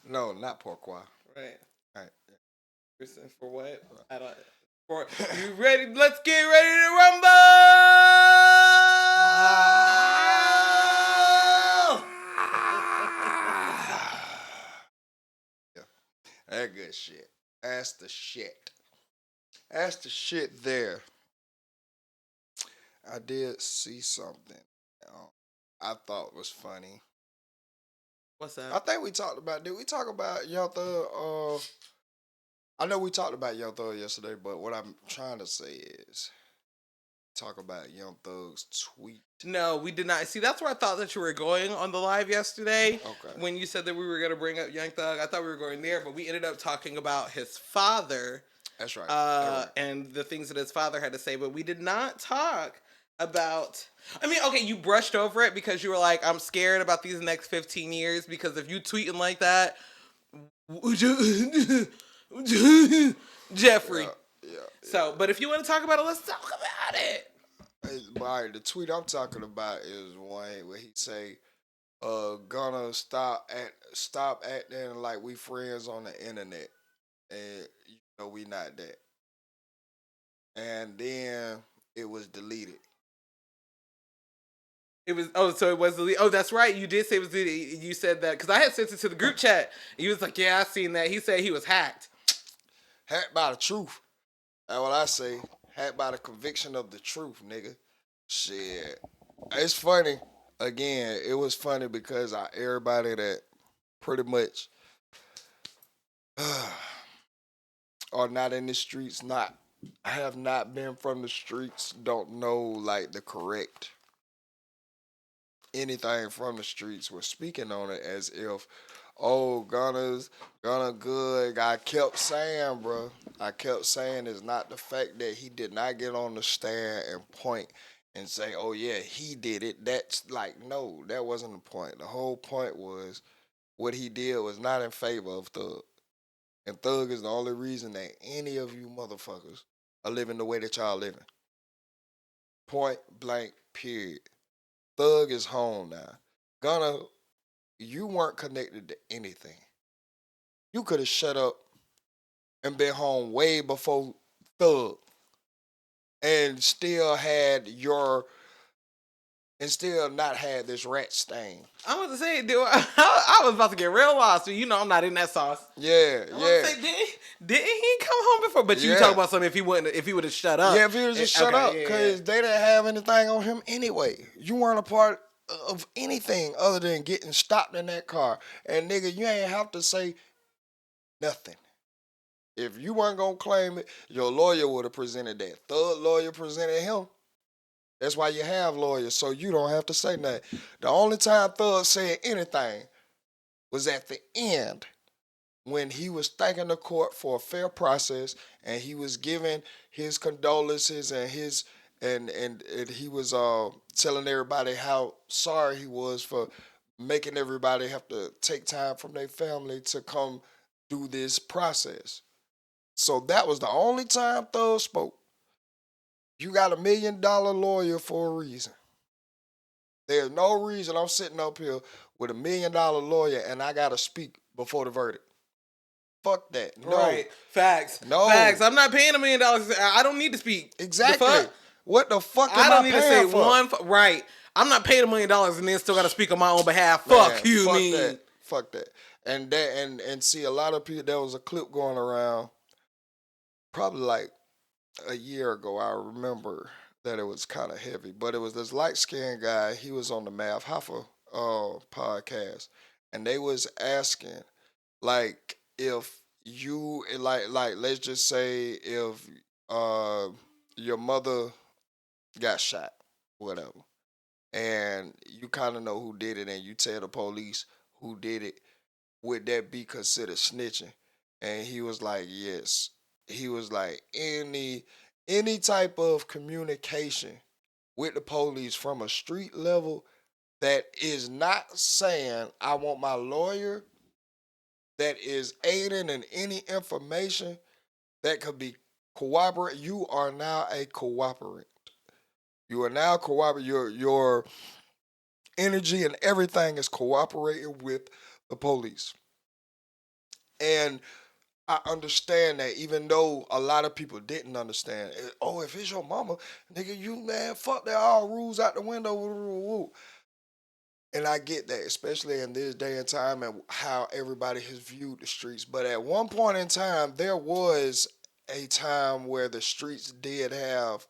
No, not pourquoi. Right. Right. Percent for what? Right. I don't. For you ready? Let's get ready to rumble! Yeah, that good shit. That's the shit. That's the shit there. I did see something I thought was funny. What's I that? think we talked about. Did we talk about Young Thug? I know we talked about Young Thug yesterday, but what I'm trying to say is talk about Young Thug's tweet. No, we did not. See, that's where I thought that you were going on the live yesterday. Okay. When you said that we were going to bring up Young Thug, I thought we were going there, but we ended up talking about his father. That's right. That's right. And the things that his father had to say, but we did not talk about. I mean, okay, you brushed over it because you were like, I'm scared about these next 15 years because if you tweeting like that, Jeffrey. Yeah. So, but if you want to talk about it, let's talk about it. All right, the tweet I'm talking about is one where he say, gonna stop acting like we friends on the internet, and you know we not that." And then it was deleted. It was so it was the that's right. You did say it was you said that because I had sent it to the group chat. He was like, "Yeah, I seen that." He said he was hacked. Hacked by the truth. That's what I say. Hacked by the conviction of the truth, nigga. Shit. It's funny. Again, it was funny because everybody that pretty much are not in the streets, have not been from the streets, don't know like the correct anything from the streets, were speaking on it as if, oh, Gunna good. I kept saying, bro. I kept saying it's not the fact that he did not get on the stand and point and say, oh yeah, he did it. That's like, no, that wasn't the point. The whole point was what he did was not in favor of Thug. And Thug is the only reason that any of you motherfuckers are living the way that y'all living. Point blank, period. Thug is home now. Gunna, you weren't connected to anything. You could have shut up and been home way before Thug and still not had this rat stain. I was to say, dude, I was about to get real lost. You know, I'm not in that sauce. Yeah. Say, didn't he come home before? But you talk about something if he would have shut up. Yeah, if he was just shut up, because they didn't have anything on him anyway. You weren't a part of anything other than getting stopped in that car. And nigga, you ain't have to say nothing. If you weren't gonna claim it, your lawyer would have presented that. Thug lawyer presented him. That's why you have lawyers, so you don't have to say nothing. The only time Thug said anything was at the end when he was thanking the court for a fair process and he was giving his condolences and he was telling everybody how sorry he was for making everybody have to take time from their family to come do this process. So that was the only time Thug spoke. You got $1 million lawyer for a reason. There's no reason I'm sitting up here with $1 million lawyer and I gotta speak before the verdict. Fuck that. No. Right. Facts. No. Facts. I'm not paying $1 million. I don't need to speak. Exactly. What the fuck am I don't need to say for? one. Right. I'm not paying $1 million and then still got to speak on my own behalf. Man, fuck you, fuck me. That. Fuck that. And see, a lot of people. There was a clip going around, probably like a year ago. I remember that it was kind of heavy, but it was this light skinned guy. He was on the Math Hoffa podcast, and they was asking, like, if you like let's just say if your mother got shot, whatever, and you kind of know who did it, and you tell the police who did it, would that be considered snitching? And he was like, yes. He was like, any type of communication with the police from a street level that is not saying I want my lawyer, that is aiding in any information that could be cooperate, you are now a cooperant. You are now cooperating. Your energy and everything is cooperating with the police. And I understand that, even though a lot of people didn't understand. Oh, if it's your mama, nigga, you man, fuck that, all rules out the window. Woo, woo, woo. And I get that, especially in this day and time and how everybody has viewed the streets. But at one point in time, there was a time where the streets did have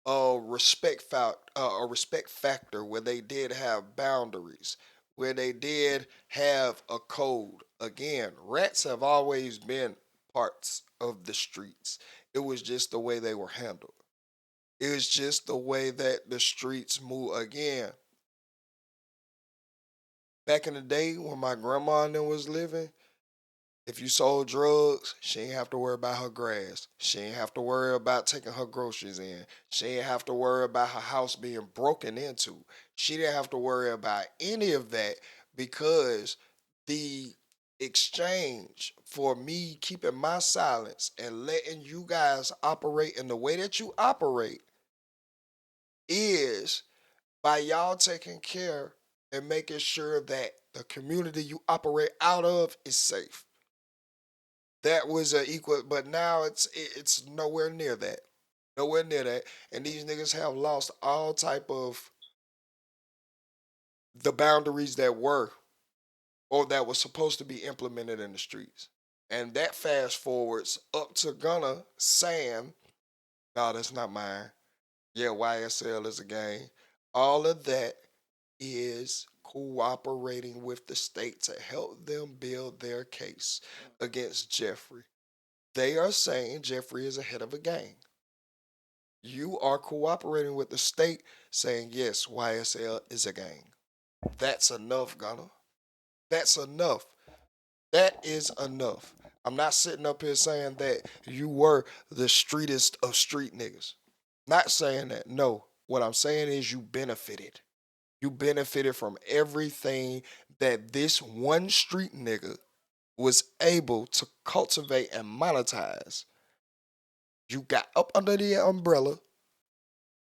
a respect factor, where they did have boundaries, where they did have a code. Again, rats have always been parts of the streets. It was just the way they were handled. It was just the way that the streets move. Again, back in the day when my grandma and them was living, if you sold drugs, she ain't have to worry about her grass. She ain't have to worry about taking her groceries in. She ain't have to worry about her house being broken into. She didn't have to worry about any of that, because the exchange for me keeping my silence and letting you guys operate in the way that you operate is by y'all taking care and making sure that the community you operate out of is safe. That was a equal, but now it's nowhere near that, nowhere near that. And these niggas have lost all type of the boundaries that were, or that was supposed to be implemented in the streets. And that fast forwards up to Gunna saying, no, that's not mine. Yeah, YSL is a gang. All of that is cooperating with the state to help them build their case against Jeffrey. They are saying Jeffrey is a head of a gang. You are cooperating with the state, saying, yes, YSL is a gang. That's enough, Gunner. That's enough. That is enough. I'm not sitting up here saying that you were the streetest of street niggas. Not saying that. No. What I'm saying is you benefited. You benefited from everything that this one street nigga was able to cultivate and monetize. You got up under the umbrella,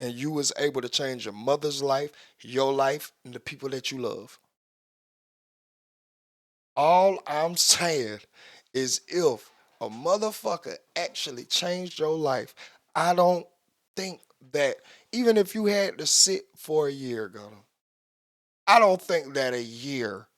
and you was able to change your mother's life, your life, and the people that you love. All I'm saying is, if a motherfucker actually changed your life, I don't think that, even if you had to sit for a year, Gunner, I don't think that a year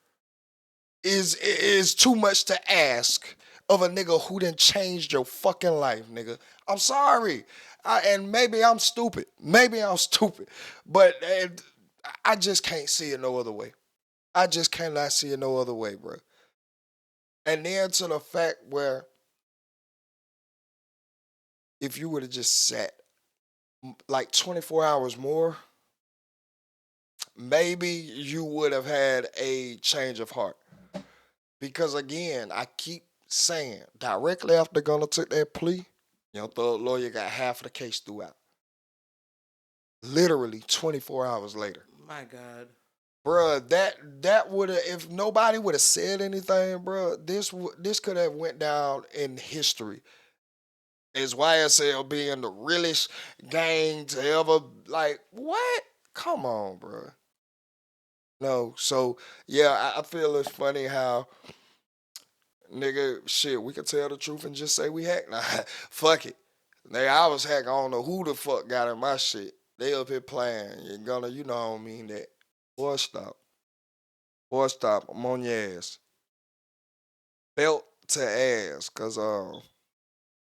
is too much to ask of a nigga who done changed your fucking life, nigga. I'm sorry. And maybe I'm stupid. Maybe I'm stupid. But I just can't see it no other way. I just cannot see it no other way, bro. And then to the fact where, if you would have just sat like 24 hours more, maybe you would have had a change of heart. Because again, I keep saying, directly after Gunna took that plea, Thug Lawyer got half of the case throughout. Literally 24 hours later. My God. Bruh, that would have, if nobody would have said anything, bruh, this could have went down in history as YSL being the realest gang to ever, like, what? Come on, bruh. No, so yeah, I feel it's funny how, nigga, shit, we could tell the truth and just say we hacked. Nah, fuck it. Nigga, I was hacked. I don't know who the fuck got in my shit. They up here playing. You're gonna, I don't mean that. Boy, stop. Boy, stop. I'm on your ass. Belt to ass. Cause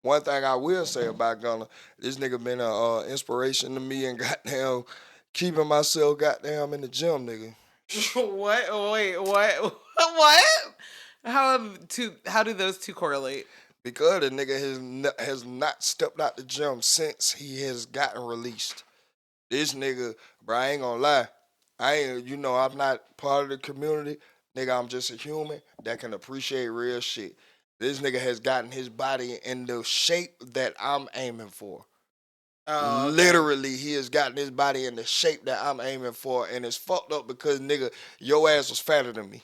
one thing I will say about Gunna, this nigga been an inspiration to me, and goddamn keeping myself goddamn in the gym, nigga. What? Wait, what? What? How do those two correlate? Because the nigga has not stepped out the gym since he has gotten released. This nigga, bro, I ain't gonna lie. I ain't, I'm not part of the community. Nigga, I'm just a human that can appreciate real shit. This nigga has gotten his body in the shape that I'm aiming for. Oh, okay. Literally, he has gotten his body in the shape that I'm aiming for, and it's fucked up because, nigga, your ass was fatter than me.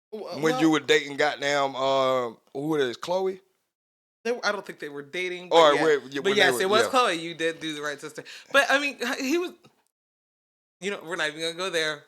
When you Well, were dating goddamn, who it is, Chloe? I don't think they were dating, but Or yeah. But when they yes, were, it was yeah. Chloe. You did do the right sister. But I mean, he was. We're not even gonna go there.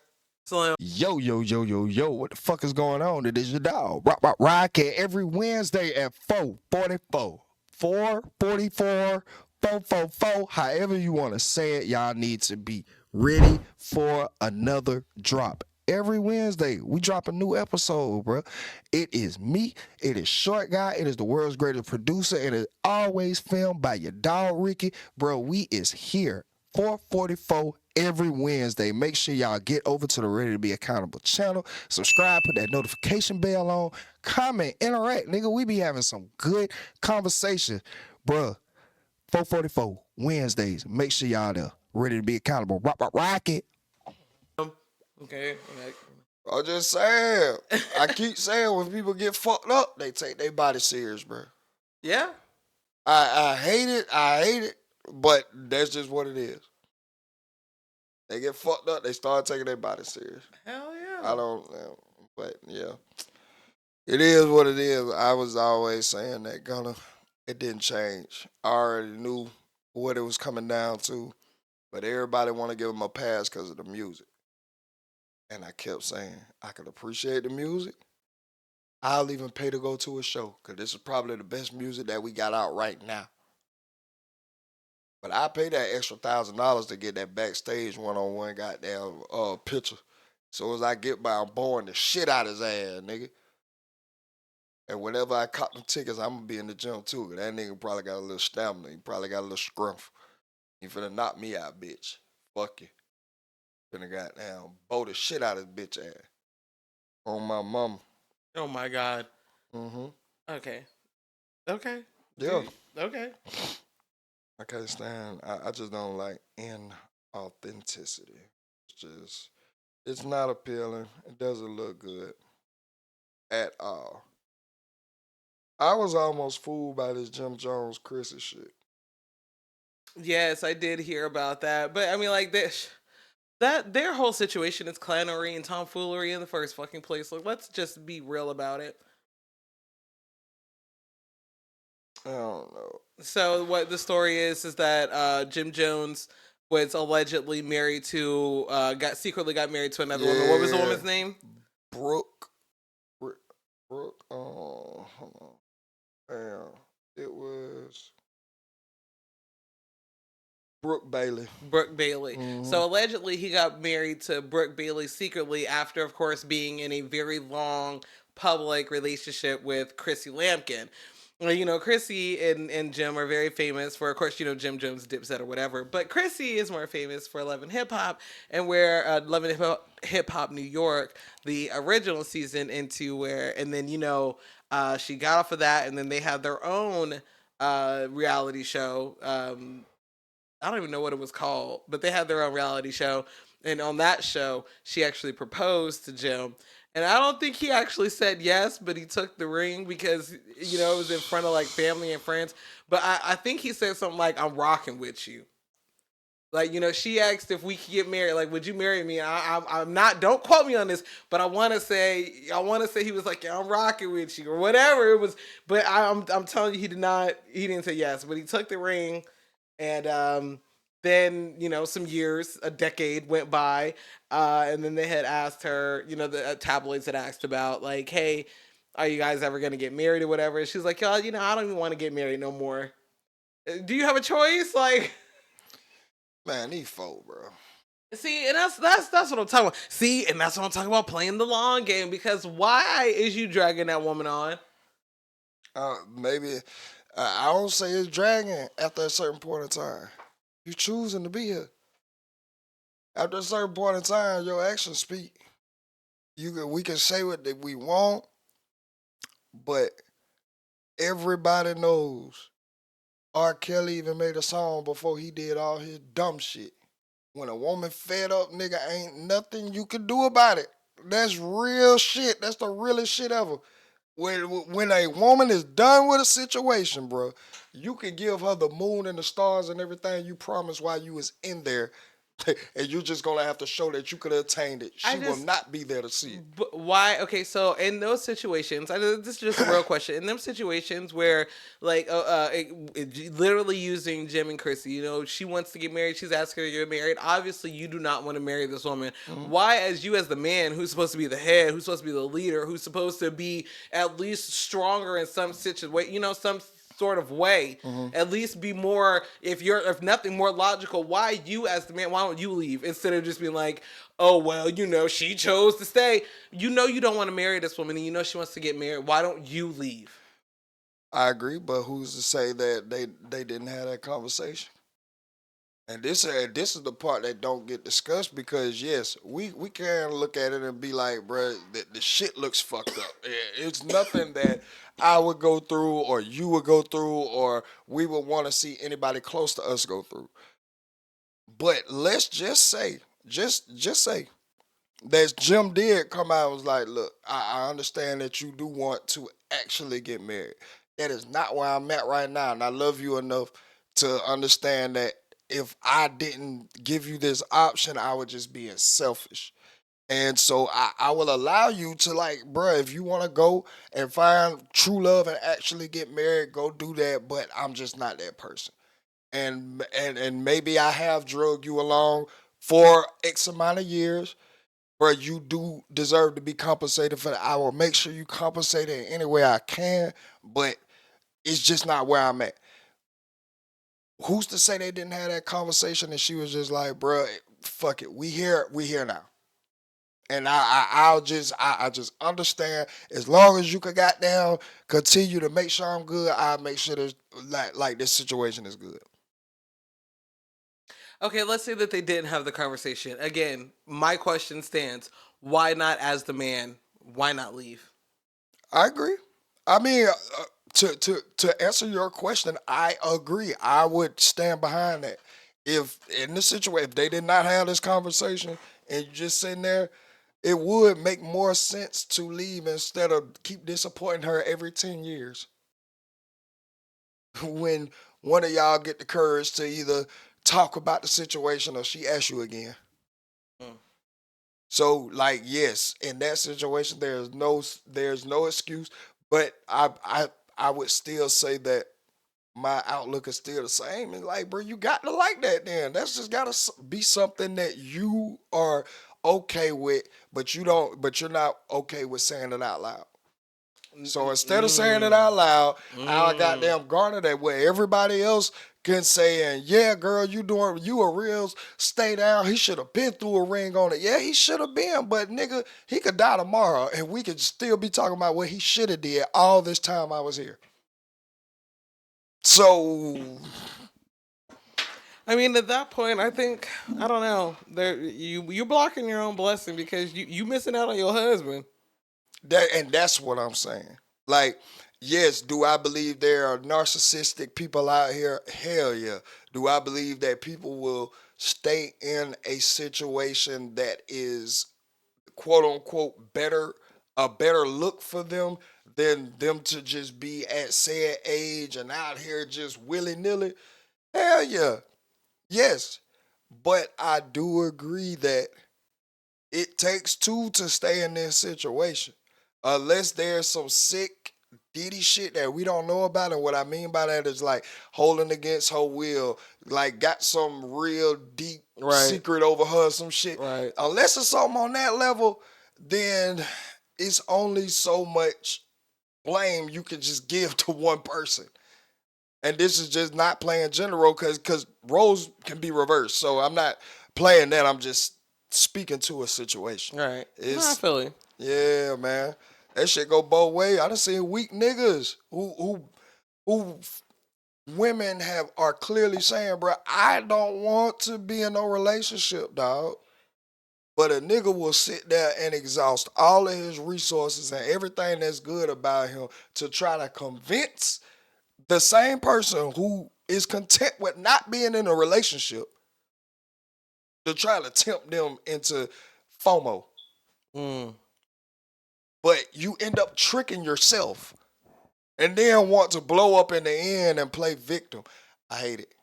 Slim. Yo, yo, yo, yo, yo, what the fuck is going on? It is your dog. Rock it every Wednesday at 4:44. 4:44, 4:44, however you want to say it, y'all need to be ready for another drop. Every Wednesday, we drop a new episode, bro. It is me, it is Short Guy, it is the world's greatest producer, and it's always filmed by your dog, Ricky. Bro, we is here. 4:44 every Wednesday. Make sure y'all get over to the Ready to Be Accountable channel. Subscribe, put that notification bell on, comment, interact. Nigga, we be having some good conversation. Bruh, 4:44 Wednesdays. Make sure y'all there. Ready to Be Accountable. Rock it. Okay. I'm just saying. I keep saying when people get fucked up, they take their body serious, bro. Yeah. I hate it. I hate it. But that's just what it is. They get fucked up, they start taking their body serious. Hell yeah. I don't know. But yeah. It is what it is. I was always saying that Gunna, it didn't change. I already knew what it was coming down to. But everybody want to give him a pass because of the music. And I kept saying, I could appreciate the music. I'll even pay to go to a show because this is probably the best music that we got out right now. But I pay that extra $1,000 to get that backstage one-on-one goddamn picture. So as I get by, I'm boring the shit out his ass, nigga. And whenever I cop them tickets, I'm gonna be in the gym too. Cause that nigga probably got a little stamina. He probably got a little scruff. He finna knock me out, bitch. Fuck you. Finna goddamn bow the shit out his bitch ass. On my mama. Oh my God. Mm-hmm. Okay. Okay. Yeah. Okay. I can't stand. I just don't like inauthenticity. It's not appealing. It doesn't look good at all. I was almost fooled by this Jim Jones Chrissy shit. Yes, I did hear about that. But I mean, like this, that their whole situation is clownery and tomfoolery in the first fucking place. Like, let's just be real about it. I don't know. So what the story is that Jim Jones was allegedly married to secretly got married to another woman. What was the woman's name? Brooke. Brooke. Oh, hold on. Damn. It was Brooke Bailey. Brooke Bailey. Mhm. So allegedly he got married to Brooke Bailey secretly after, of course, being in a very long public relationship with Chrissy Lampkin. Well, you know, Chrissy and Jim are very famous for, of course, you know, Jim Jones Dipset or whatever. But Chrissy is more famous for Love and Hip Hop, and where Love and Hip Hop New York, the original season, into where, and then, you know, she got off of that, and then they had their own reality show. I don't even know what it was called, but they had their own reality show. And on that show, she actually proposed to Jim. And I don't think he actually said yes, but he took the ring because, you know, it was in front of like family and friends. But I think he said something like, I'm rocking with you. Like, you know, she asked if we could get married. Like, would you marry me? I'm not, don't quote me on this, but I want to say he was like, yeah, I'm rocking with you or whatever it was. But I'm telling you, he didn't say yes, but he took the ring. And then, you know, some years, a decade went by, and then they had asked her, you know, the tabloids had asked about, like, hey, are you guys ever going to get married or whatever? And she's like, yo, you know, I don't even want to get married no more. Do you have a choice? Like, Man, these folk, bro. see, and that's what I'm talking about. See, and that's what I'm talking about, playing the long game, because why is you dragging that woman on? Maybe I don't say it's dragging after a certain point in time. You choosing to be here. After a certain point in time, your actions speak. We can say what we want, but everybody knows R. Kelly even made a song before he did all his dumb shit. When a woman fed up, nigga, ain't nothing you can do about it. That's real shit. That's the realest shit ever. When a woman is done with a situation, bro, you can give her the moon and the stars and everything you promised while you was in there. and you're just gonna have to show that you could have attained it. I She will just not be there to see it. But why? Okay, so in those situations, this is just a real question. In them situations where, like, literally using Jim and Chrissy, she wants to get married. She's asking her to get married. Obviously, you do not want to marry this woman. Mhm. Why, as you as the man, who's supposed to be the head, who's supposed to be the leader, who's supposed to be at least stronger in some situation, some sort of way, Mhm. at least be more, if nothing more logical, why you as the man, why don't you leave instead of just being like, oh well, she chose to stay. You don't want to marry this woman, and she wants to get married. Why don't you leave? I agree, but who's to say that they didn't have that conversation? And this is the part that don't get discussed because yes, we can look at it and be like, bruh, the shit looks fucked up. It's nothing that I would go through or you would go through or we would want to see anybody close to us go through. But let's just say, just say that Jim did come out and was like, look, I understand that you do want to actually get married. That is not where I'm at right now. And I love you enough to understand that if I didn't give you this option, I would just be selfish. And so I will allow you to like, bruh, if you want to go and find true love and actually get married, go do that. But I'm just not that person. And maybe I have drug you along for X amount of years, but you do deserve to be compensated for that. I will make sure you compensate in any way I can, but it's just not where I'm at. Who's to say they didn't have that conversation and she was just like, bruh, fuck it, we here now. And I just understand as long as you could goddamn continue to make sure I'm good, I'll make sure this like this situation is good. Okay, let's say that they didn't have the conversation. Again, my question stands: why not, as the man? Why not leave? I agree. I mean, to answer your question, I agree. I would stand behind that. If in this situation, if they did not have this conversation and you just sitting there, it would make more sense to leave instead of keep disappointing her every 10 years. When one of y'all get the courage to either talk about the situation or she asks you again. Mm. So like yes, in that situation there's no excuse, but I would still say that my outlook is still the same. And like, bro, you got to like that. Then that's just gotta be something that you are okay with, but you don't. But you're not okay with saying it out loud. So instead of saying it Mm, out loud, I mm. goddamn garner that where everybody else can say, and yeah, girl, you a real stay down. He should have been through a ring on it. Yeah, he should have been, but nigga, he could die tomorrow, and we could still be talking about what he should have did all this time I was here. So I mean, at that point, I think I don't know. You're blocking your own blessing because you missing out on your husband. that's what I'm saying. Like, yes, do I believe there are narcissistic people out here? Hell yeah. Do I believe that people will stay in a situation that is quote unquote a better look for them than them to just be at said age and out here just willy nilly? Hell yeah. Yes. But I do agree that it takes two to stay in this situation. Unless there's some sick Diddy shit that we don't know about. And what I mean by that is like holding against her will, like got some real deep Right, secret over her, some shit. right. Unless it's something on that level, then it's only so much blame you can just give to one person. And this is just not playing general because roles can be reversed. So I'm not playing that. I'm just speaking to a situation. All right. No, I It's feel you. yeah, man. That shit go both ways. I done seen weak niggas who women have are clearly saying, bro, I don't want to be in no relationship, dog. But a nigga will sit there and exhaust all of his resources and everything that's good about him to try to convince the same person who is content with not being in a relationship to try to tempt them into FOMO. Mm. But you end up tricking yourself and then want to blow up in the end and play victim. I hate it.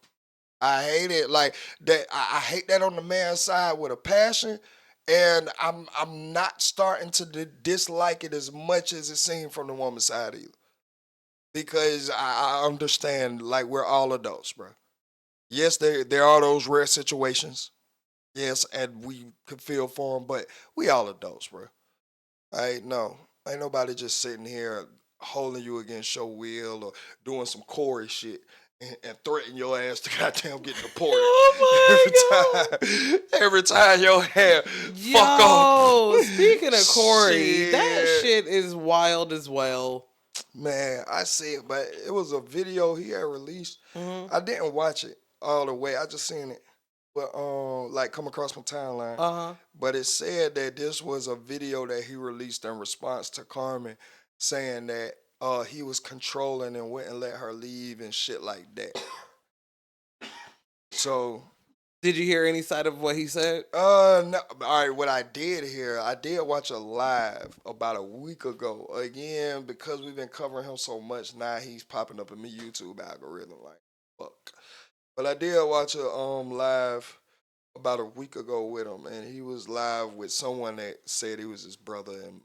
I hate it like that. I hate that on the man's side with a passion, and I'm not starting to dislike it as much as it seemed from the woman's side either. Because I understand, like, we're all adults, bro. Yes, there are those rare situations. Yes, and we could feel for them, but we all adults, bro. No, ain't nobody just sitting here holding you against your will or doing some Corey shit and threatening your ass to goddamn get deported every Oh my god. time. Every time your hair fuck up. Yo, speaking of Corey, that Shit. shit is wild as well. Man, I see it, but it was a video he had released. Mm-hmm. I didn't watch it all the way. I just seen it, but like come across my timeline. Uh-huh. But it said that this was a video that he released in response to Carmen, saying that he was controlling and wouldn't let her leave and shit like that. So Did you hear any side of what he said? no, all right. What I did here, I did watch a live about a week ago. Again, because we've been covering him so much, now he's popping up in my YouTube algorithm like fuck. But I did watch a live about a week ago with him, and he was live with someone that said he was his brother, and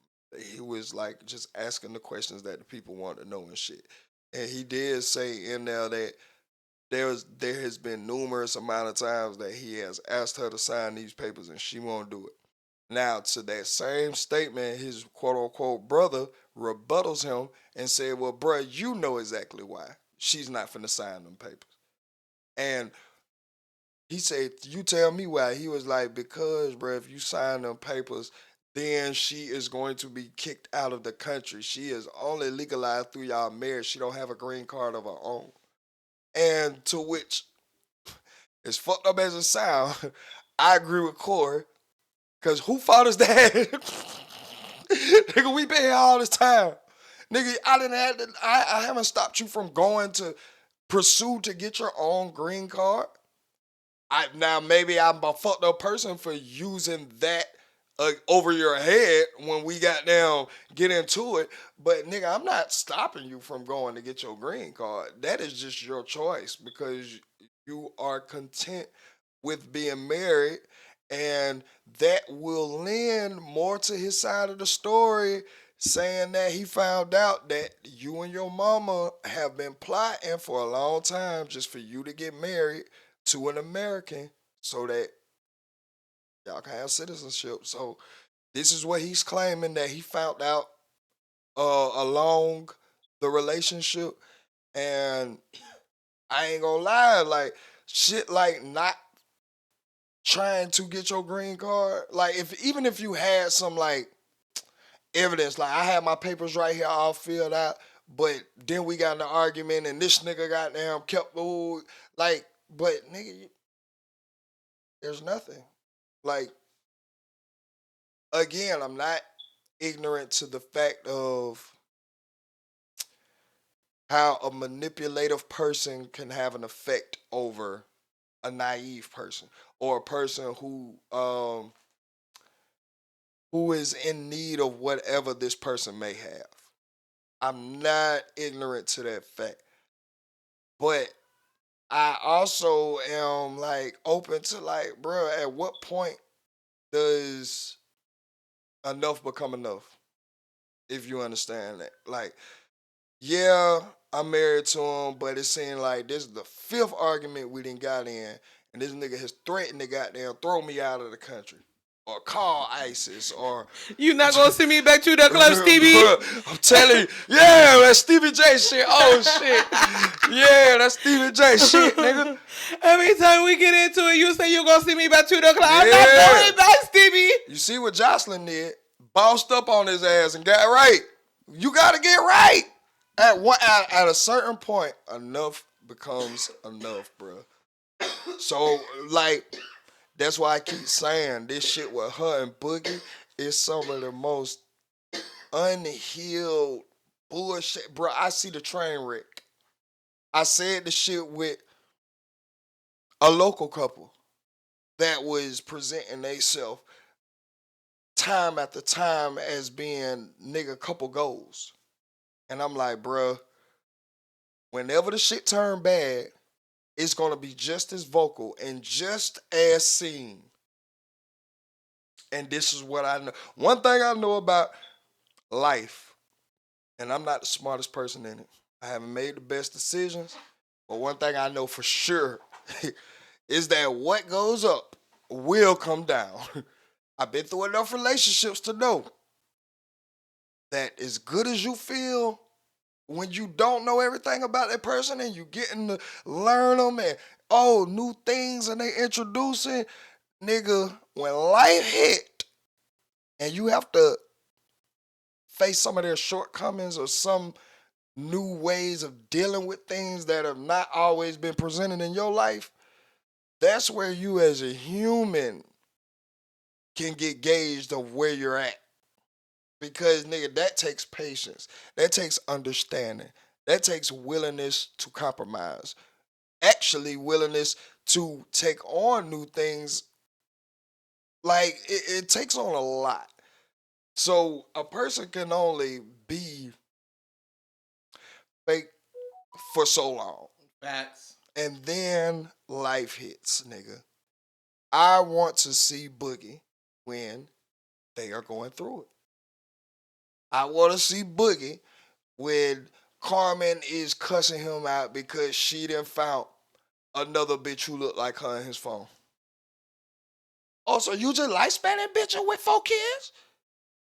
he was like just asking the questions that the people want to know and shit. And he did say in there that there has been numerous amount of times that he has asked her to sign these papers and she won't do it. Now, to that same statement, his quote unquote brother rebuttals him and said, "Well, bruh, you know exactly why she's not finna sign them papers." And he said, "You tell me why." He was like, "Because, bruh, if you sign them papers, then she is going to be kicked out of the country. She is only legalized through y'all marriage. She don't have a green card of her own." And to which, as fucked up as it sounds, I agree with Corey. Cause who fault is that? Nigga, we been here all this time. Nigga, I didn't have to, I haven't stopped you from going to pursue to get your own green card. Now maybe I'm a fucked up person for using that over your head when we got down get into it. But nigga, I'm not stopping you from going to get your green card. That is just your choice because you are content with being married, and that will lend more to his side of the story, saying that he found out that you and your mama have been plotting for a long time just for you to get married to an American so that y'all can have citizenship. So this is what he's claiming that he found out along the relationship. And I ain't gonna lie, like shit like not trying to get your green card. Like if even if you had some like evidence, like I had my papers right here all filled out, but then we got in an argument and this nigga goddamn kept like, but nigga, there's nothing. Like again, I'm not ignorant to the fact of how a manipulative person can have an effect over a naive person or a person who is in need of whatever this person may have. I'm not ignorant to that fact. But I also am like open to like, bro, at what point does enough become enough? If you understand that. Like, yeah, I'm married to him, but it seemed like this is the fifth argument we didn't got in, and this nigga has threatened to goddamn throw me out of the country. Or call ISIS, or You not gonna send me back to the club, Stevie? Bruh, I'm telling you, yeah, that Stevie J shit. Oh shit, yeah, that Stevie J shit, nigga. Every time we get into it, you say you gonna send me back to the club. I'm not Yeah, going back, Stevie. you see what Jocelyn did? Bossed up on his ass and got right. You gotta get right. At a certain point, enough becomes enough, bro. So like, that's why I keep saying this shit with her and Boogie is some of the most unhealed bullshit, bro. I see the train wreck. I said the shit with a local couple that was presenting themselves time after time as being nigga couple goals. And I'm like, bruh, whenever the shit turn bad, it's going to be just as vocal and just as seen. And this is what I know. One thing I know about life, and I'm not the smartest person in it. I haven't made the best decisions, but one thing I know for sure is that what goes up will come down. I've been through enough relationships to know that as good as you feel when you don't know everything about that person and you getting to learn them and new things and they introducing, nigga, when life hit and you have to face some of their shortcomings or some new ways of dealing with things that have not always been presented in your life, that's where you as a human can get gauged of where you're at. Because nigga, that takes patience. That takes understanding. That takes willingness to compromise. Actually, willingness to take on new things. Like it takes on a lot. So a person can only be fake for so long. Facts. And then life hits, nigga. I want to see Boogie when they are going through it. I want to see Boogie when Carmen is cussing him out because she done found another bitch who looked like her in his phone. Also, you just like Spanish bitch with 4 kids?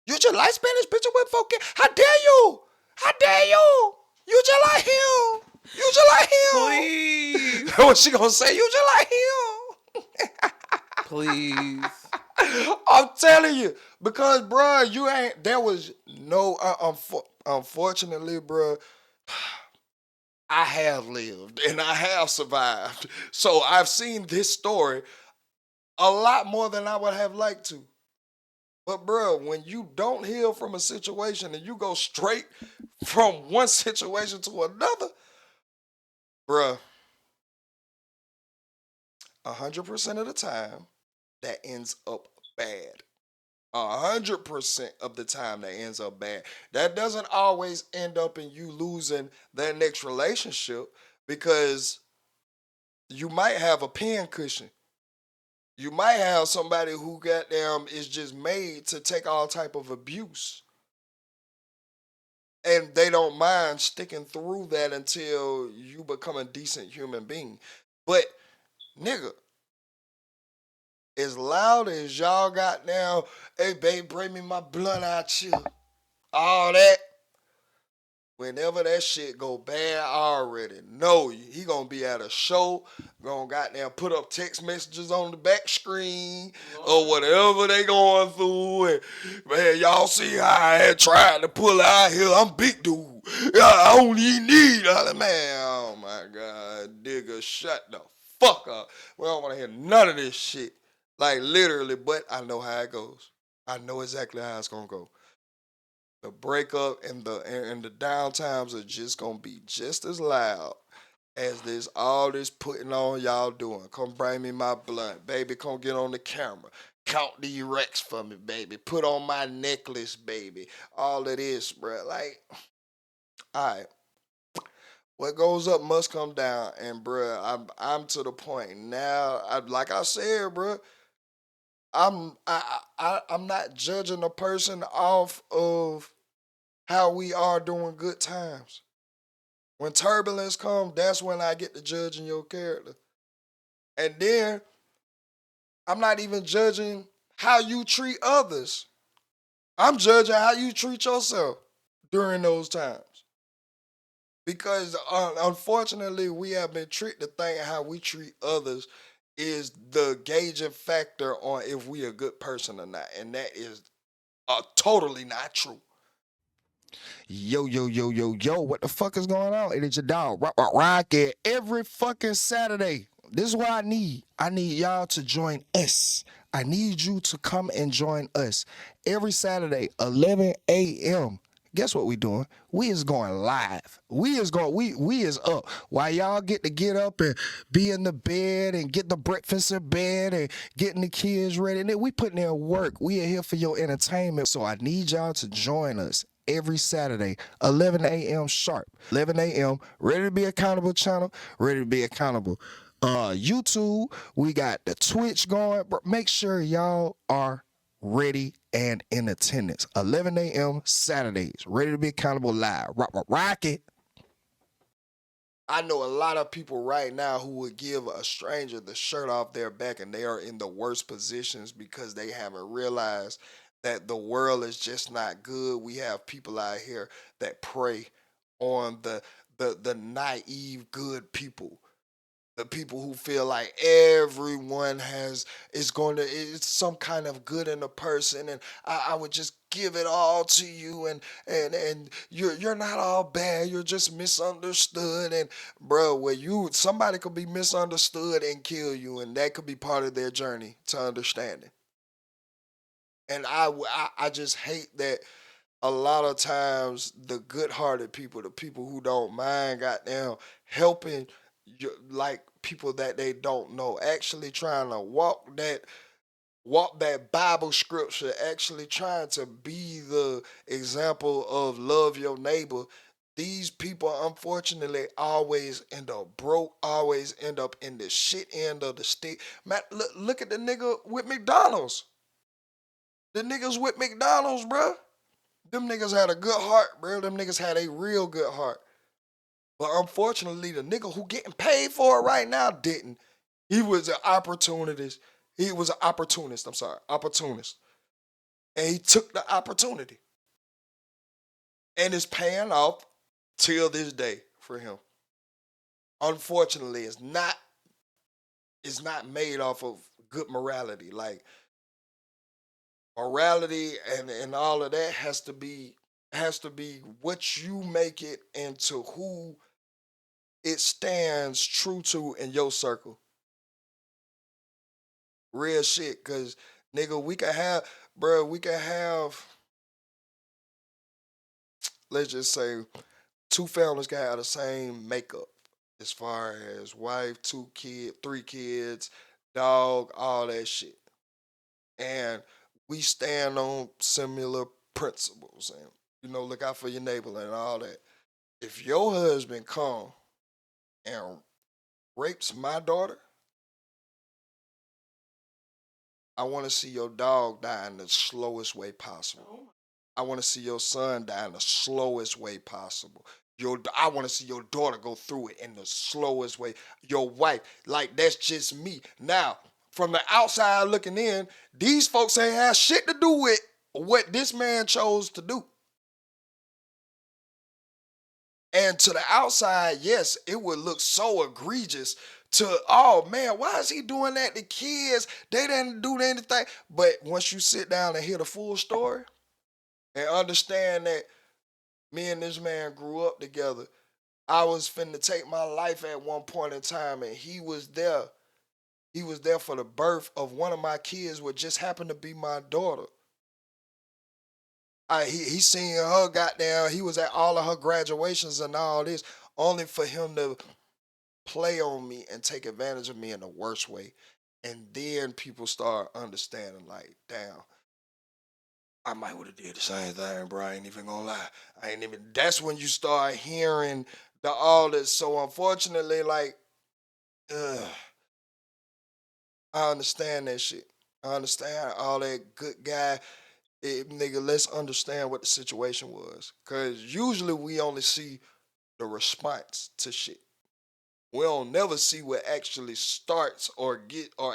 You just like Spanish bitch with 4 kids? How dare you? How dare you? You just like him. You just like him. Please. What she gonna say? You just like him. Please. I'm telling you, because bruh, you ain't. There was no. Unfortunately, bruh, I have lived and I have survived. So I've seen this story a lot more than I would have liked to. But bruh, when you don't heal from a situation and you go straight from one situation to another, bruh, 100% of the time that ends up bad. 100% of the time that ends up bad. That doesn't always end up in you losing that next relationship because you might have a pin cushion. You might have somebody who goddamn is just made to take all type of abuse. And they don't mind sticking through that until you become a decent human being. But nigga, as loud as y'all got now, hey babe, bring me my blunt out here. All that. Whenever that shit go bad, I already know he gonna be at a show, gonna goddamn put up text messages on the back screen or whatever they going through. And man, y'all see how I had tried to pull out here. I'm big dude. I don't even need other man. Oh my god, nigga, shut the fuck up. We don't wanna hear none of this shit. Like literally, but I know how it goes. I know exactly how it's gonna go. The breakup and the downtimes are just gonna be just as loud as this all this putting on y'all doing. Come bring me my blunt, baby. Come get on the camera. Count the erects for me, baby. Put on my necklace, baby. All of this, bruh. Like, all right. What goes up must come down, and bruh, I'm to the point now. Like I said, bruh, I'm not judging a person off of how we are during good times. When turbulence comes, that's when I get to judging your character. And then I'm not even judging how you treat others. I'm judging how you treat yourself during those times. Because unfortunately, we have been tricked to think how we treat others is the gauging factor on if we a good person or not. And that is totally not true. Yo, yo, yo, yo, yo, what the fuck is going on? It is your dog, Rocket, every fucking Saturday. This is what I need. I need y'all to join us. I need you to come and join us every Saturday, 11 a.m. Guess what we doing? We is going live. We is up. While y'all get to get up and be in the bed and get the breakfast in bed and getting the kids ready. And then we putting in work. We are here for your entertainment. So I need y'all to join us every Saturday, 11 a.m. sharp. 11 a.m. Ready to be accountable channel, ready to be accountable. YouTube, we got the Twitch going. Make sure y'all are ready and in attendance. 11 a.m. Saturdays, ready to be accountable live. Rock it. I know a lot of people right now who would give a stranger the shirt off their back, and they are in the worst positions because they haven't realized that the world is just not good. We have people out here that prey on the naive good people, the people who feel like everyone has is going to it's some kind of good in a person, and I would just give it all to you, and you're not all bad, you're just misunderstood. And bro, where you somebody could be misunderstood and kill you, and that could be part of their journey to understanding. And I just hate that a lot of times the good-hearted people, the people who don't mind, goddamn, helping like people that they don't know, actually trying to walk that Bible scripture, actually trying to be the example of love your neighbor. These people, unfortunately, always end up broke, always end up in the shit end of the stick. Man, look at the nigga with McDonald's. The niggas with McDonald's, bruh. Them niggas had a good heart, bro. Them niggas had a real good heart. But unfortunately, the nigga who getting paid for it right now didn't. He was an opportunist. He was an opportunist. I'm sorry, opportunist. And he took the opportunity. And it's paying off till this day for him. Unfortunately, it's not made off of good morality. Like morality and all of that has to be what you make it into who it stands true to in your circle. Real shit, cause nigga, we can have, let's just say, two families can have the same makeup as far as wife, two kid, three kids, dog, all that shit. And we stand on similar principles and look out for your neighbor and all that. If your husband come and rapes my daughter, I want to see your dog die in the slowest way possible. I want to see your son die in the slowest way possible. I want to see your daughter go through it in the slowest way. Your wife, like that's just me. Now, from the outside looking in, these folks ain't have shit to do with what this man chose to do. And to the outside, yes, it would look so egregious to, oh man, why is he doing that? The kids, they didn't do anything. But once you sit down and hear the full story and understand that me and this man grew up together, I was finna take my life at one point in time, and he was there. He was there for the birth of one of my kids, what just happened to be my daughter. He seen her goddamn. He was at all of her graduations and all this, only for him to play on me and take advantage of me in the worst way. And then people start understanding, like, damn, I might would have did the same thing, bro. I ain't even gonna lie. I ain't even. That's when you start hearing the all this. So unfortunately, like, ugh, I understand that shit. I understand all that good guy. Nigga, let's understand what the situation was. Cause usually we only see the response to shit. We don't never see what actually starts or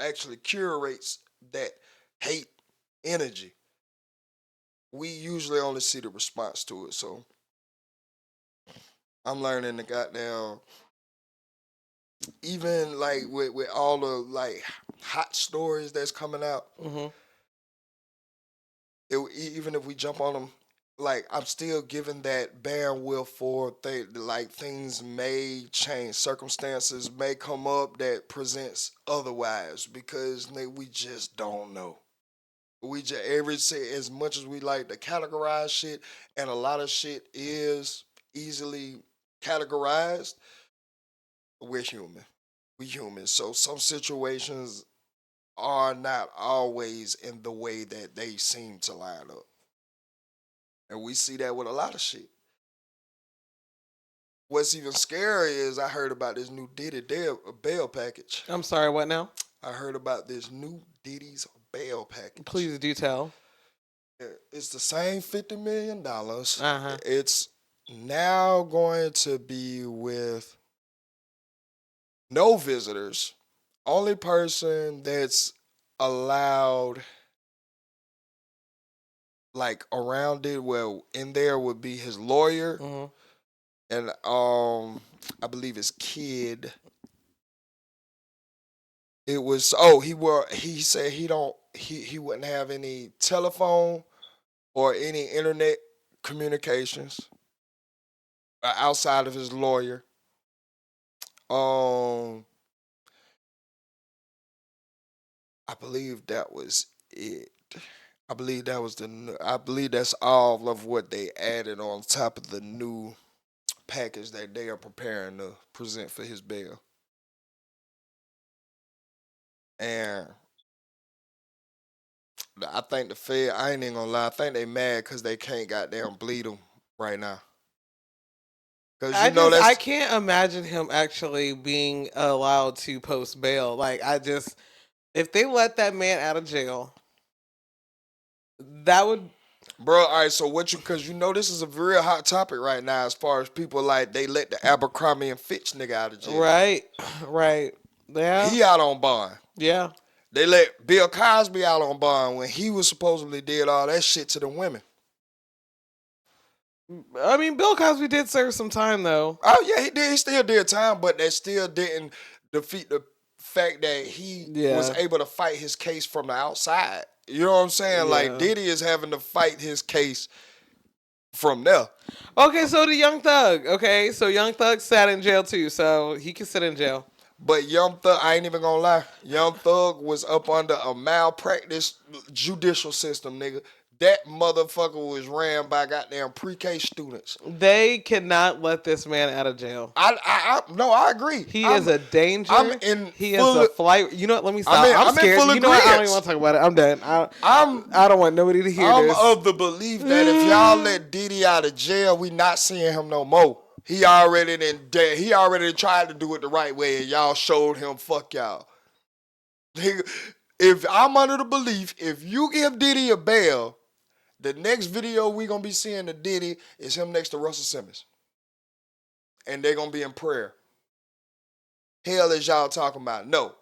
actually curates that hate energy. We usually only see the response to it. So I'm learning the goddamn, even like with all the like hot stories that's coming out. Mm-hmm. Even if we jump on them, like I'm still giving that bandwidth for like things may change, circumstances may come up that presents otherwise because we just don't know. We just as much as we like to categorize shit, and a lot of shit is easily categorized. We're human. We human. So some situations are not always in the way that they seem to line up. And we see that with a lot of shit. What's even scary is I heard about this new Diddy bail package. I'm sorry, what now? I heard about this new Diddy's bail package. Please do tell. It's the same $50 million. Uh-huh. It's now going to be with no visitors. Only person that's allowed like around it, well, in there would be his lawyer and I believe his kid. It was he said he wouldn't have any telephone or any internet communications outside of his lawyer. I believe that was it. I believe that was I believe that's all of what they added on top of the new package that they are preparing to present for his bail. And I think the Fed, I ain't even gonna lie, I think they mad because they can't goddamn bleed him right now. Because I can't imagine him actually being allowed to post bail. Like, if they let that man out of jail, that would. Bro, all right, so because this is a real hot topic right now as far as people like they let the Abercrombie and Fitch nigga out of jail. Right. Yeah. He out on bond. Yeah. They let Bill Cosby out on bond when he was supposedly did all that shit to the women. I mean, Bill Cosby did serve some time, though. Oh, yeah, he did. He still did time, but that still didn't defeat the fact that he was able to fight his case from the outside. You know what I'm saying? Yeah. Like, Diddy is having to fight his case from there. Okay, so the Young Thug. Okay, so Young Thug sat in jail, too, so he can sit in jail. But Young Thug, I ain't even gonna lie, Young Thug was up under a malpractice judicial system, nigga. That motherfucker was ran by goddamn pre-K students. They cannot let this man out of jail. I agree. He is a danger. He is a flight. You know what? Let me stop. I'm scared. I don't even want to talk about it. I'm done. I don't want nobody to hear this. I'm of the belief that if y'all let Diddy out of jail, we not seeing him no more. He already tried to do it the right way, and y'all showed him fuck y'all. If I'm under the belief, if you give Diddy a bail, the next video we gonna be seeing of Diddy is him next to Russell Simmons. And they're gonna be in prayer. Hell is y'all talking about? No.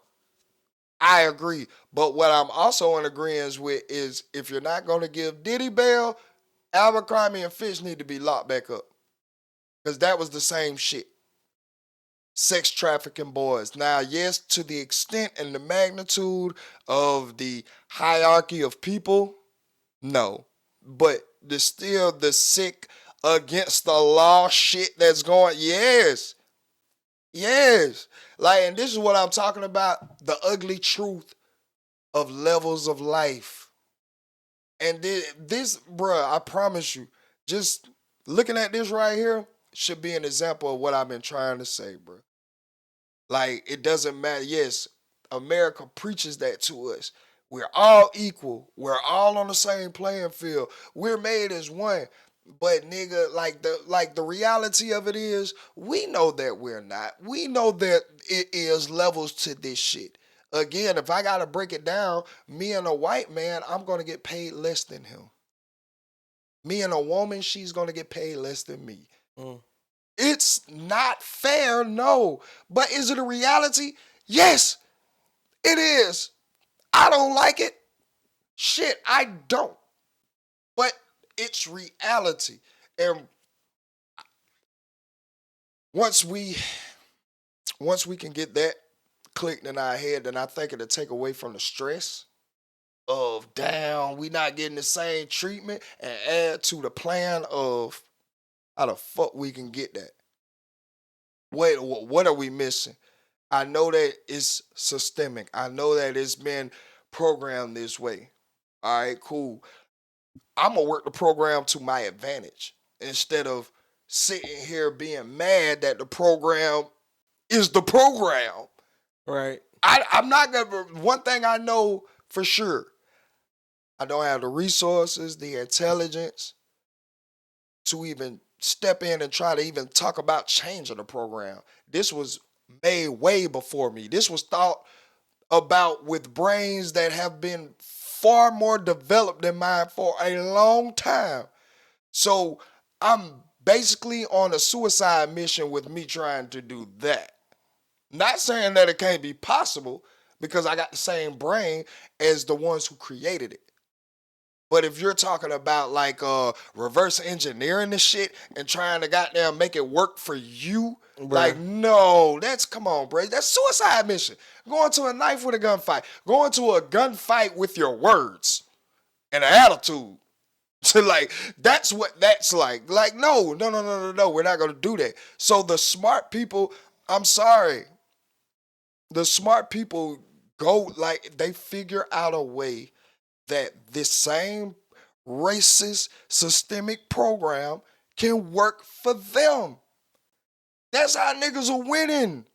I agree. But what I'm also in agreement with is if you're not gonna give Diddy bail, Abercrombie and Fitch need to be locked back up. Because that was the same shit. Sex trafficking boys. Now, yes, to the extent and the magnitude of the hierarchy of people, no. But there's still the sick against the law shit that's going, yes. Like, and this is what I'm talking about, the ugly truth of levels of life. And this, bruh, I promise you, just looking at this right here should be an example of what I've been trying to say, bruh. Like, it doesn't matter. Yes, America preaches that to us. We're all equal. We're all on the same playing field. We're made as one. But nigga, like the reality of it is, we know that we're not. We know that it is levels to this shit. Again, if I gotta break it down, me and a white man, I'm gonna get paid less than him. Me and a woman, she's gonna get paid less than me. It's not fair, no. But is it a reality? Yes, it is. I don't like it. Shit, I don't. But it's reality. And once we can get that clicked in our head, then I think it'll take away from the stress of, damn, we not getting the same treatment, and add to the plan of how the fuck we can get that. Wait, what are we missing? I know that it's systemic. I know that it's been programmed this way. All right, cool. I'm going to work the program to my advantage instead of sitting here being mad that the program is the program. Right. I'm not going to, one thing I know for sure, I don't have the resources, the intelligence, to even step in and try to even talk about changing the program. This was made way before me. This was thought about with brains that have been far more developed than mine for a long time. So I'm basically on a suicide mission with me trying to do that. Not saying that it can't be possible because I got the same brain as the ones who created it. But if you're talking about like reverse engineering this shit and trying to goddamn make it work for you, like Bruh. no, that's come on, bro. That's suicide mission. Going to a knife with a gunfight. Going to a gunfight with your words and an attitude. So like that's what that's like. Like no, no, no, no, no, no. We're not gonna do that. So the smart people, I'm sorry, the smart people go like they figure out a way that this same racist systemic program can work for them. That's how niggas are winning.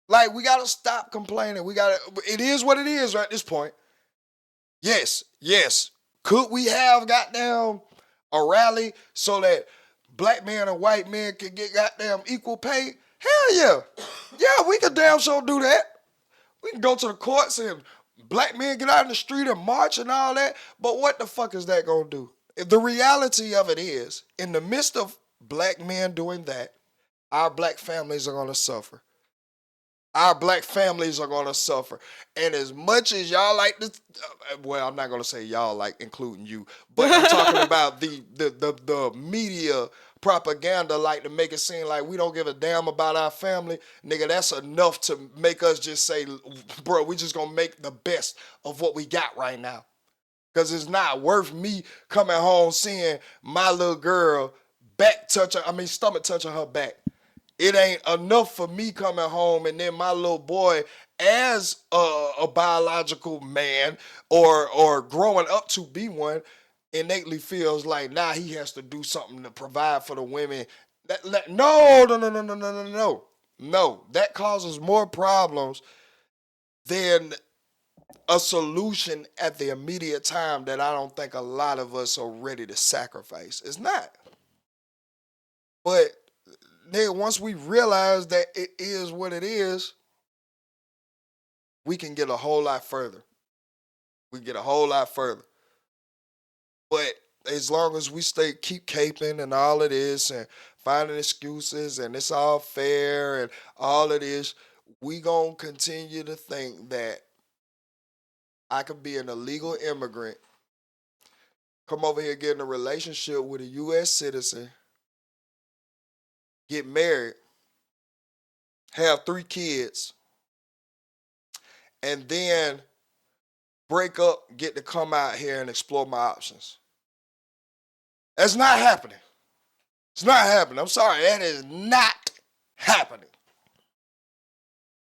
Like we gotta stop complaining. We gotta. It is what it is right at this point. Yes, yes. Could we have goddamn a rally so that black men and white men can get goddamn equal pay? Hell yeah. Yeah, we could damn sure do that. We can go to the courts and black men get out in the street and march and all that. But what the fuck is that gonna do? The reality of it is, in the midst of black men doing that, our black families are gonna suffer. Our black families are gonna suffer. And as much as y'all like this, well, I'm not gonna say y'all like including you, but I'm talking about the media propaganda like to make it seem like we don't give a damn about our family. Nigga, that's enough to make us just say, bro, we just gonna make the best of what we got right now. Cause it's not worth me coming home seeing my little girl stomach touching her back. It ain't enough for me coming home and then my little boy, as a biological man or growing up to be one, innately feels like now he has to do something to provide for the women. No, no, no, no, no, no, no, no. No, that causes more problems than a solution at the immediate time that I don't think a lot of us are ready to sacrifice. It's not. But nigga, once we realize that it is what it is, we can get a whole lot further. We get a whole lot further. But as long as we keep caping and all of this and finding excuses and it's all fair and all of this, we gonna continue to think that I could be an illegal immigrant, come over here get in a relationship with a US citizen, get married, have 3 kids, and then break up, get to come out here and explore my options. That's not happening. It's not happening. I'm sorry, that is not happening.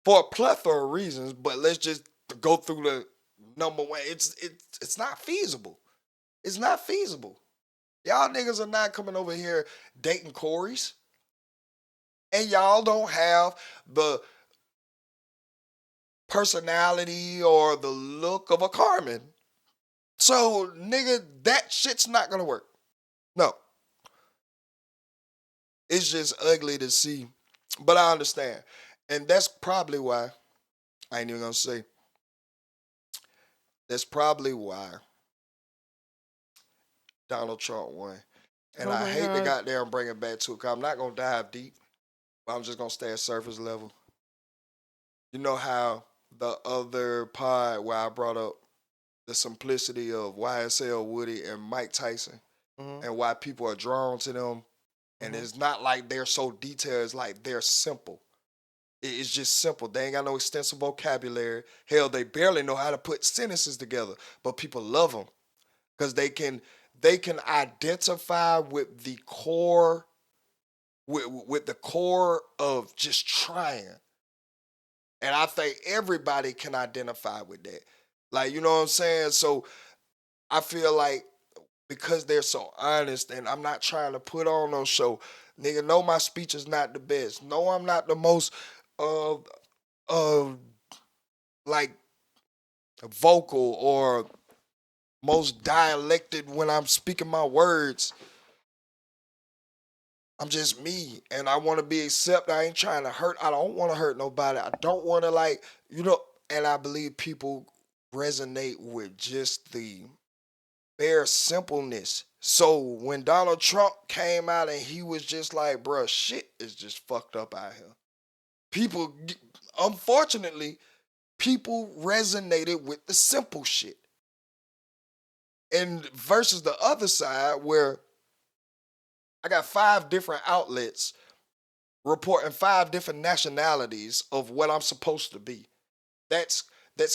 For a plethora of reasons, but let's just go through the number one. It's not feasible. It's not feasible. Y'all niggas are not coming over here dating Corys. And y'all don't have the personality or the look of a Carmen. So, nigga, that shit's not gonna work. No. It's just ugly to see. But I understand. And that's probably why, I ain't even gonna say, that's probably why Donald Trump won. And Oh I my hate to god. goddamn bring it back to it, because I'm not gonna dive deep, but I'm just gonna stay at surface level. You know how the other pod where I brought up the simplicity of YSL Woody and Mike Tyson Mhm. and why people are drawn to them. And Mhm. it's not like they're so detailed, it's like they're simple. It's just simple. They ain't got no extensive vocabulary. Hell, they barely know how to put sentences together. But people love them because they can identify with the core with the core of just trying. And I think everybody can identify with that. Like, you know what I'm saying? So I feel like because they're so honest and I'm not trying to put on no show. Nigga, no, my speech is not the best. No, I'm not the most uh uh like vocal or most dialected when I'm speaking my words. I'm just me, and I want to be accepted. I ain't trying to hurt. I don't want to hurt nobody. I don't want to and I believe people resonate with just the bare simpleness. So when Donald Trump came out and he was just like, bruh, shit is just fucked up out here. People, unfortunately, people resonated with the simple shit. And versus the other side where I got 5 different outlets reporting 5 different nationalities of what I'm supposed to be. That's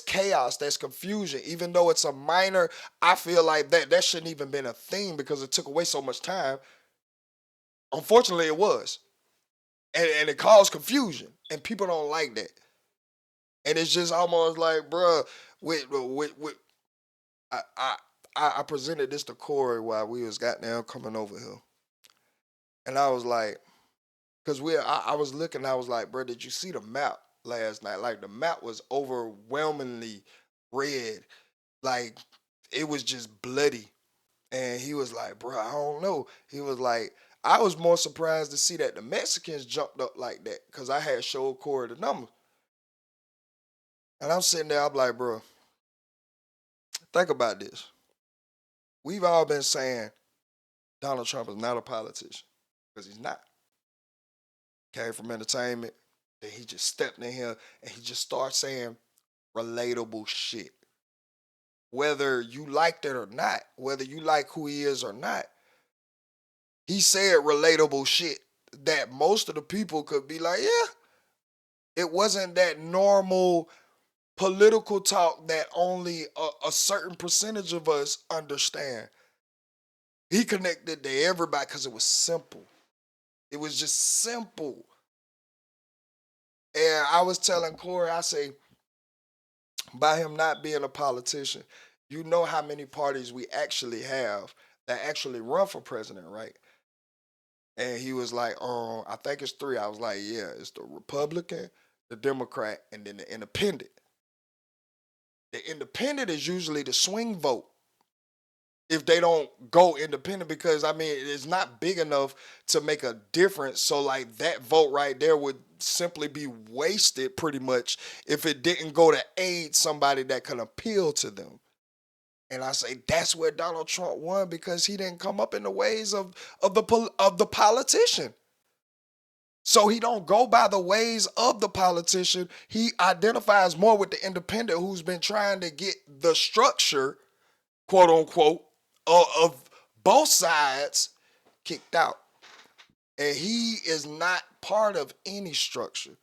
chaos, that's confusion. Even though it's a minor, I feel like that shouldn't even been a thing because it took away so much time. Unfortunately, it was. And it caused confusion. And people don't like that. And it's just almost like, bruh, with I presented this to Corey while we was goddamn coming over here. And I was like, because I was looking, I was like, bro, did you see the map last night? Like the map was overwhelmingly red. Like it was just bloody. And he was like, bro, I don't know. He was like, I was more surprised to see that the Mexicans jumped up like that because I had showed Corey the number. And I'm sitting there, I'm like, bro, think about this. We've all been saying Donald Trump is not a politician because he's not. Came from entertainment. Then he just stepped in here and he just started saying relatable shit. Whether you liked it or not, whether you like who he is or not, he said relatable shit that most of the people could be like, yeah. It wasn't that normal political talk that only a certain percentage of us understand. He connected to everybody because it was simple. It was just simple. And I was telling Corey, I say, by him not being a politician, you know how many parties we actually have that actually run for president, right? And he was like, I think it's 3. I was like, yeah, it's the Republican, the Democrat, and then the Independent. The Independent is usually the swing vote if they don't go independent because I mean it's not big enough to make a difference. So like that vote right there would simply be wasted pretty much if it didn't go to aid somebody that can appeal to them. And I say that's where Donald Trump won because he didn't come up in the ways of the politician. So he don't go by the ways of the politician. He identifies more with the independent who's been trying to get the structure, quote unquote, of both sides kicked out. And he is not part of any structure.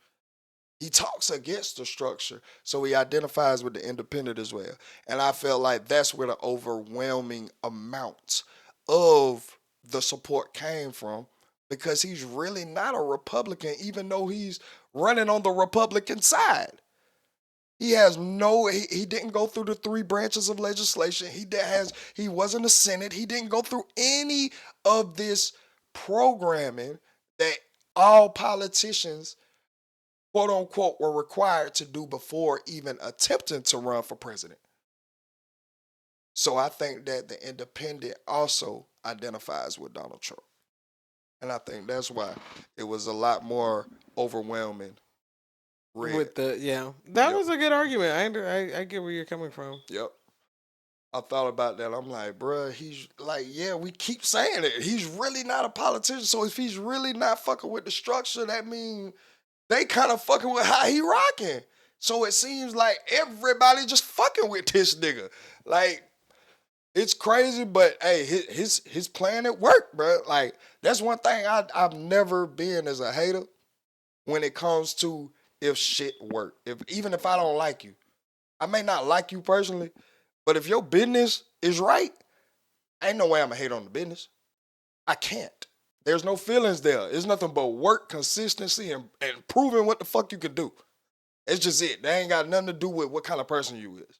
He talks against the structure, so he identifies with the independent as well. And I felt like that's where the overwhelming amount of the support came from because he's really not a Republican, even though he's running on the Republican side. He has he didn't go through the 3 branches of legislation. He wasn't a Senate. He didn't go through any of this programming that all politicians, quote unquote, were required to do before even attempting to run for president. So I think that the independent also identifies with Donald Trump. And I think that's why it was a lot more overwhelming red. With that Yep. was a good argument. I get where you're coming from. Yep. I thought about that. I'm like, bruh, he's like, yeah, we keep saying it. He's really not a politician. So if he's really not fucking with the structure, that means they kind of fucking with how he rocking. So it seems like everybody just fucking with this nigga. Like, it's crazy, but hey, his plan it worked, bro. Like, that's one thing I've never been as a hater when it comes to if shit work. Even if I don't like you. I may not like you personally, but if your business is right, ain't no way I'm going to hate on the business. I can't. There's no feelings there. It's nothing but work, consistency, and proving what the fuck you can do. It's just it. That ain't got nothing to do with what kind of person you is.